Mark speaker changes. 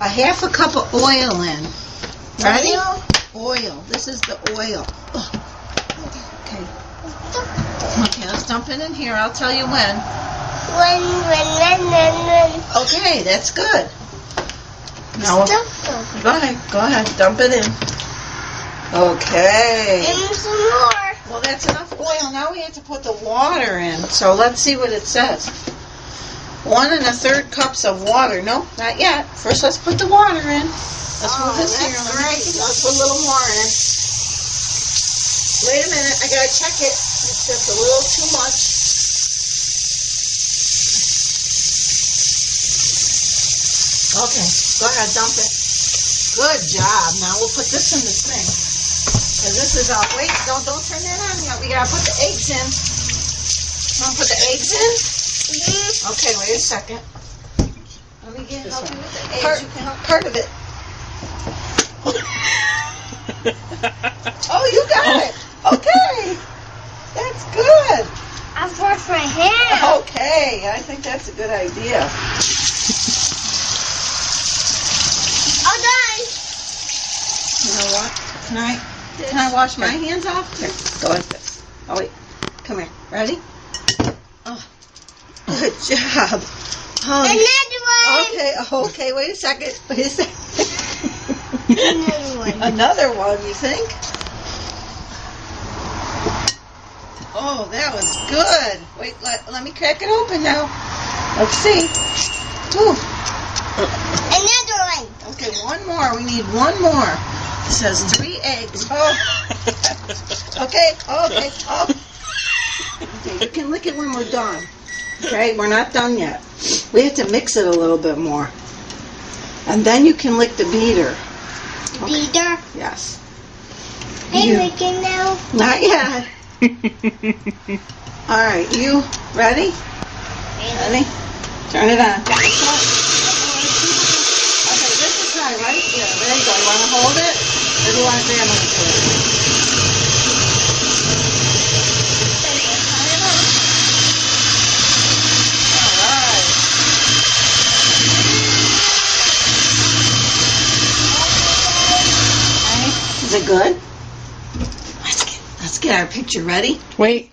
Speaker 1: a half a cup of oil in. Ready?
Speaker 2: Oil?
Speaker 1: Oil. This is the oil. Okay. Okay, let's dump it in here. I'll tell you when.
Speaker 2: When.
Speaker 1: Okay, that's good. Now,
Speaker 2: Stuff
Speaker 1: go ahead, dump it in. Okay.
Speaker 2: and some more.
Speaker 1: Well, that's enough oil. Now we have to put the water in. So let's see what it says. 1 1/3 cups of water. No, not yet. First, let's put the water in. Let's move this here. Let's put a little more in. Wait a minute. I gotta check it. It's just a little too much. Okay, go ahead, dump it. Good job. Now we'll put this in the sink. And this is all. Wait, don't turn that on yet. We gotta put the eggs in. Want to put the eggs in? Okay, wait a second. Let me help you with the eggs. You can help part of it. Oh, you got it. Okay. That's good.
Speaker 2: I've washed my hair.
Speaker 1: Okay, I think that's a good idea.
Speaker 2: All done.
Speaker 1: You know what? Can I wash my hands off? Here, go like this. Oh, wait. Come here. Ready? Oh, good job. Oh,
Speaker 2: Another one.
Speaker 1: okay, wait a second.
Speaker 2: Another one.
Speaker 1: Another one, you think? Oh, that was good. Wait, let me crack it open now. Let's see. Ooh.
Speaker 2: Another one.
Speaker 1: Okay, one more. We need one more. It says 3 eggs. Oh. Okay. Okay, you can lick it when we're done. Okay, we're not done yet. We have to mix it a little bit more. And then you can lick the beater.
Speaker 2: Beater.
Speaker 1: Yes.
Speaker 2: Hey, licking now.
Speaker 1: Not yet. All right, you ready? Ready? Turn it on. Okay, this is high, right? Yeah, there you go. You want to hold it? Or do you want to grab onto it? Is it good? Let's get our picture ready.
Speaker 3: Wait.